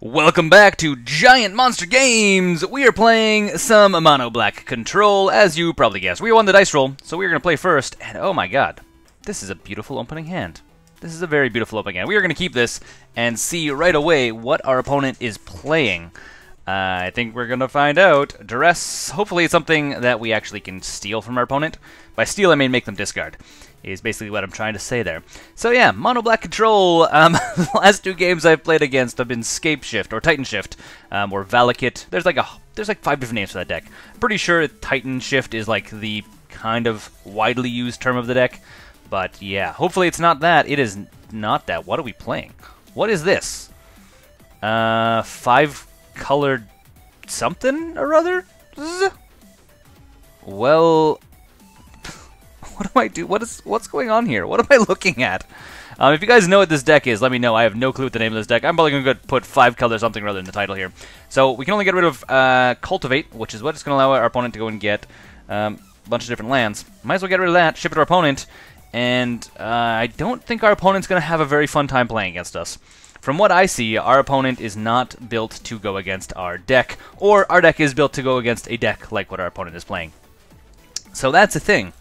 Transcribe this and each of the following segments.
Welcome back to Giant Monster Games! We are playing some Mono Black Control, as you probably guessed. We won the dice roll, so we're going to play first, and oh my god, this is a beautiful opening hand. This is a very beautiful opening hand. We are going to keep this and see right away what our opponent is playing. I think we're going to find out. Duress, hopefully it's something that we actually can steal from our opponent. By steal, I mean make them discard, is basically what I'm trying to say there. So yeah, Mono Black Control, the last two games I've played against have been Scape Shift, or Titan Shift, or Valakut. There's like 5 different names for that deck. I'm pretty sure Titan Shift is like the kind of widely used term of the deck. But yeah, hopefully it's not that. It is not that. What are we playing? What is this? 5-colored something or other? Well, what do I do? What's going on here? What am I looking at? If you guys know what this deck is, let me know. I have no clue what the name of this deck. I'm probably going to put 5-color something rather in the title here. So we can only get rid of Cultivate, which is what it's going to allow our opponent to go and get a bunch of different lands. Might as well get rid of that, ship it to our opponent, and I don't think our opponent's going to have a very fun time playing against us. From what I see, our opponent is not built to go against our deck, or our deck is built to go against a deck like what our opponent is playing. So that's a thing.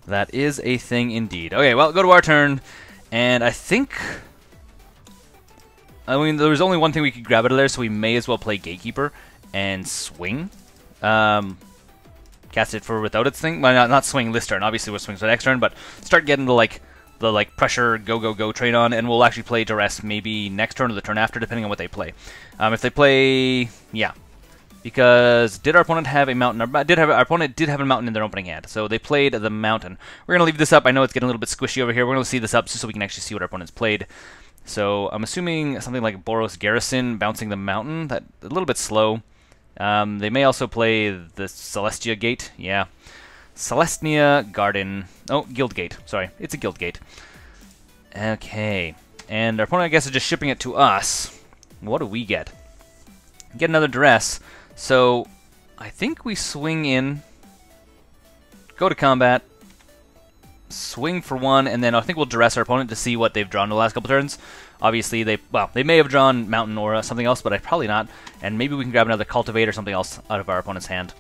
That is a thing indeed. Okay, well, go to our turn, and I think... I mean, there was only one thing we could grab out of there, so we may as well play Gatekeeper and swing. Cast it for without its thing. Well, not swing this turn. Obviously, we'll swing for the next turn, but start getting the pressure go train on, and we'll actually play Duress maybe next turn or the turn after, depending on what they play. If they play... yeah. Because did our opponent have a mountain? Our opponent did have a mountain in their opening hand, so they played the mountain. We're going to leave this up. I know it's getting a little bit squishy over here. We're going to see this up just so we can actually see what our opponent's played. So I'm assuming something like Boros Garrison bouncing the mountain. That a little bit slow. They may also play the Celestia Gate. Yeah. Celestia Garden. Oh, Guild Gate. Sorry. It's a Guild Gate. Okay. And our opponent, I guess, is just shipping it to us. What do we get? Get another Duress. So, I think we swing in, go to combat, swing for one, and then I think we'll Duress our opponent to see what they've drawn the last couple turns. Obviously, they may have drawn Mountain or something else, but probably not. And maybe we can grab another Cultivate or something else out of our opponent's hand.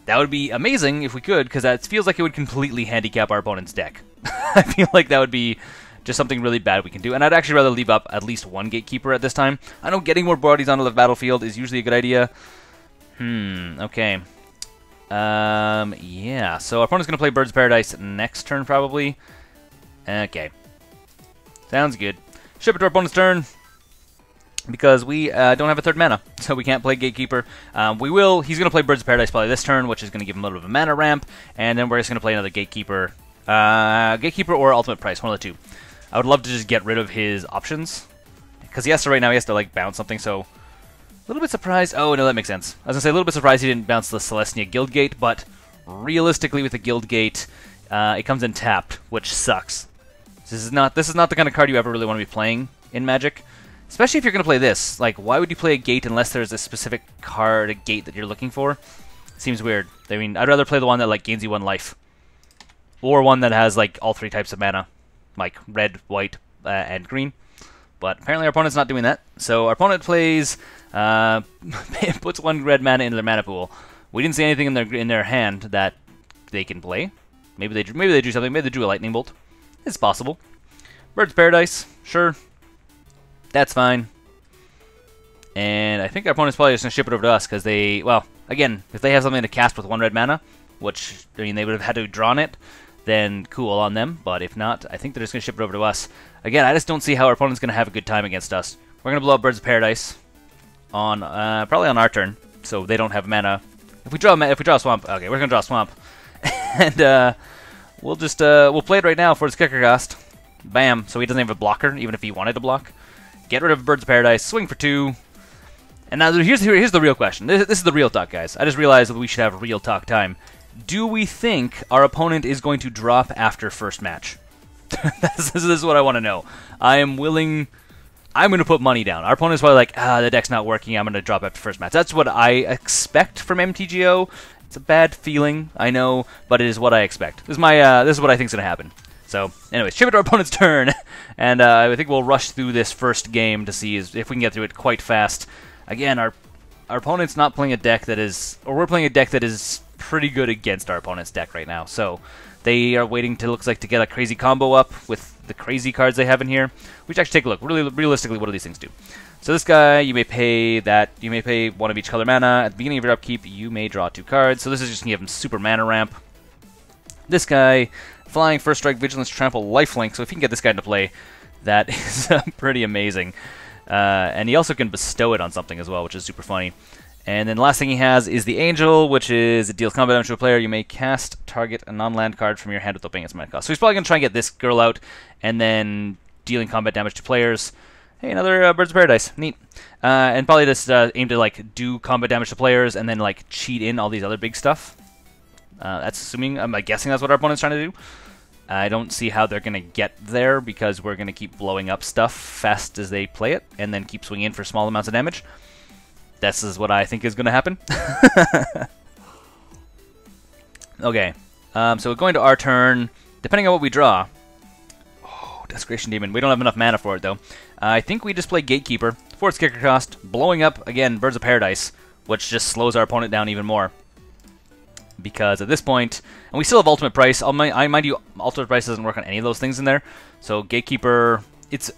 That would be amazing if we could, because that feels like it would completely handicap our opponent's deck. I feel like that would be just something really bad we can do, and I'd actually rather leave up at least one Gatekeeper at this time. I know getting more bodies onto the battlefield is usually a good idea. Okay. Yeah, so our opponent's going to play Birds of Paradise next turn, probably. Okay. Sounds good. Ship it to our opponent's turn, because we don't have a third mana, so we can't play Gatekeeper. He's going to play Birds of Paradise probably this turn, which is going to give him a little bit of a mana ramp, and then we're just going to play another Gatekeeper. Gatekeeper or Ultimate Price, one of the two. I would love to just get rid of his options, because right now he has to like bounce something, so a little bit surprised. Oh no, that makes sense. I was gonna say a little bit surprised he didn't bounce the Celestia Guild Gate, but realistically with the Guild Gate, it comes in tapped, which sucks. This is not the kind of card you ever really want to be playing in Magic, especially if you're gonna play this. Like, why would you play a gate unless there's a specific card, a gate that you're looking for? Seems weird. I mean, I'd rather play the one that like gains you 1 life, or one that has like all 3 types of mana, like red, white, and green. But apparently our opponent's not doing that. So our opponent plays, puts 1 red mana into their mana pool. We didn't see anything in their hand that they can play. Maybe they drew something. Maybe they drew a lightning bolt. It's possible. Birds of Paradise, sure. That's fine. And I think our opponent's probably just gonna ship it over to us because they, well, again, if they have something to cast with 1 red mana, which I mean they would have had to have drawn it, then cool on them, but if not, I think they're just going to ship it over to us. Again, I just don't see how our opponent's going to have a good time against us. We're going to blow up Birds of Paradise on probably on our turn, so they don't have mana. If we draw a Swamp, okay, we're going to draw a Swamp, and we'll just we'll play it right now for its kicker cost. Bam! So he doesn't have a blocker, even if he wanted to block. Get rid of Birds of Paradise, swing for 2. And now here's the real question. This is the real talk, guys. I just realized that we should have real talk time. Do we think our opponent is going to drop after first match? This is what I want to know. I'm going to put money down. Our opponent's probably like, the deck's not working, I'm going to drop after first match. That's what I expect from MTGO. It's a bad feeling, I know, but it is what I expect. This is what I think is going to happen. So, anyways, ship it to our opponent's turn, and I think we'll rush through this first game to see if we can get through it quite fast. Again, our opponent's not playing a deck that is, or we're playing a deck that is pretty good against our opponent's deck right now. So, they are waiting to, looks like, to get a crazy combo up with the crazy cards they have in here. We should actually take a look. Really, realistically, what do these things do? So this guy, you may pay one of each color mana. At the beginning of your upkeep, you may draw 2 cards. So this is just going to give him super mana ramp. This guy, flying, first strike, vigilance, trample, lifelink. So if you can get this guy into play, that is pretty amazing. And he also can bestow it on something as well, which is super funny. And then the last thing he has is the Angel, which is it deals combat damage to a player. You may target a non-land card from your hand without paying its mana cost. So he's probably going to try and get this girl out, and then dealing combat damage to players. Hey, another Birds of Paradise. Neat. And probably just aim to like do combat damage to players, and then like cheat in all these other big stuff. That's assuming, I'm guessing that's what our opponent's trying to do. I don't see how they're going to get there, because we're going to keep blowing up stuff fast as they play it, and then keep swinging in for small amounts of damage. This is what I think is going to happen. Okay, so going to our turn, depending on what we draw. Oh, Desecration Demon. We don't have enough mana for it, though. I think we just play Gatekeeper for its kicker cost, blowing up, again, Birds of Paradise, which just slows our opponent down even more. Because at this point, and we still have Ultimate Price. Mind you, Ultimate Price doesn't work on any of those things in there. So Gatekeeper,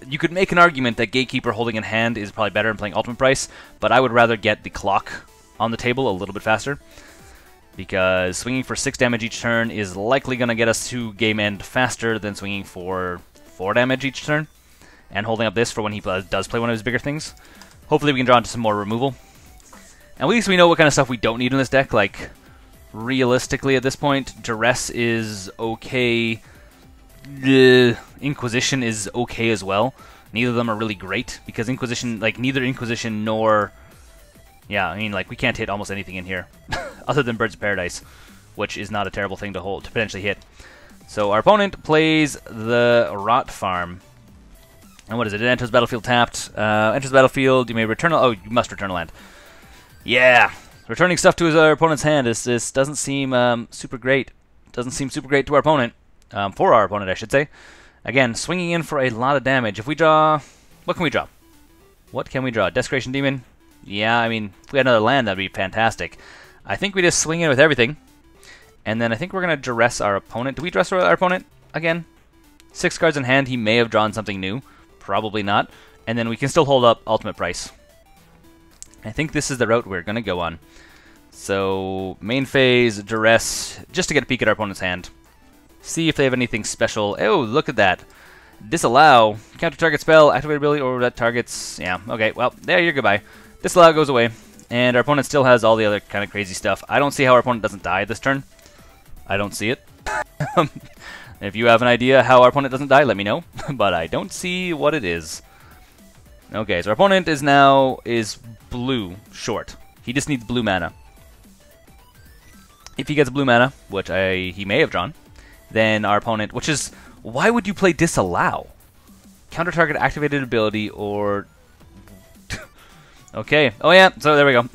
you could make an argument that Gatekeeper holding in hand is probably better than playing Ultimate Price, but I would rather get the clock on the table a little bit faster, because swinging for 6 damage each turn is likely going to get us to game end faster than swinging for 4 damage each turn, and holding up this for when he does play one of his bigger things. Hopefully we can draw into some more removal. And at least we know what kind of stuff we don't need in this deck. Like, realistically at this point, Duress is okay. Inquisition is okay as well. Neither of them are really great, because Inquisition, like, neither Inquisition nor... Yeah, I mean, like, we can't hit almost anything in here, other than Birds of Paradise, which is not a terrible thing to potentially hit. So our opponent plays the Rot Farm. And what is it? It enters battlefield tapped. Enters battlefield, you may return... Oh, you must return a land. Yeah! Returning stuff to his opponent's hand doesn't seem super great. Doesn't seem super great to our opponent. For our opponent, I should say. Again, swinging in for a lot of damage. If we draw... What can we draw? What can we draw? Desecration Demon? Yeah, I mean, if we had another land, that'd be fantastic. I think we just swing in with everything. And then I think we're going to Duress our opponent. Do we Duress our opponent again? 6 cards in hand, he may have drawn something new. Probably not. And then we can still hold up Ultimate Price. I think this is the route we're going to go on. So, main phase, Duress, just to get a peek at our opponent's hand. See if they have anything special. Oh, look at that. Disallow. Counter target spell, activate ability, or that targets... Yeah, okay, well, there you're goodbye. Disallow goes away. And our opponent still has all the other kind of crazy stuff. I don't see how our opponent doesn't die this turn. I don't see it. If you have an idea how our opponent doesn't die, let me know. But I don't see what it is. Okay, so our opponent is blue short. He just needs blue mana. If he gets blue mana, which he may have drawn, then our opponent, which is, why would you play Disallow? Counter target activated ability or... Okay, oh yeah, so there we go.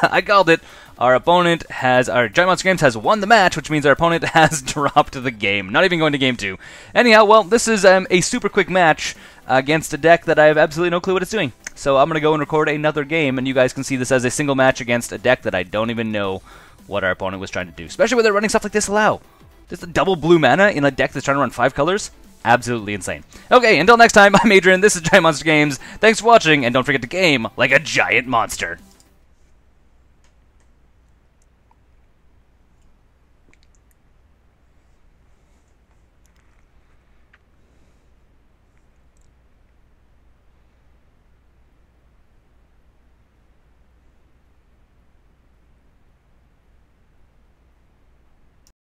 I called it. Our opponent our Giant Monster Games has won the match, which means our opponent has dropped the game. Not even going to game 2. Anyhow, well, this is a super quick match against a deck that I have absolutely no clue what it's doing. So I'm going to go and record another game, and you guys can see this as a single match against a deck that I don't even know what our opponent was trying to do. Especially when they're running stuff like Disallow. Just a double blue mana in a deck that's trying to run 5 colors? Absolutely insane. Okay, until next time, I'm Adrian, this is Giant Monster Games. Thanks for watching, and don't forget to game like a giant monster.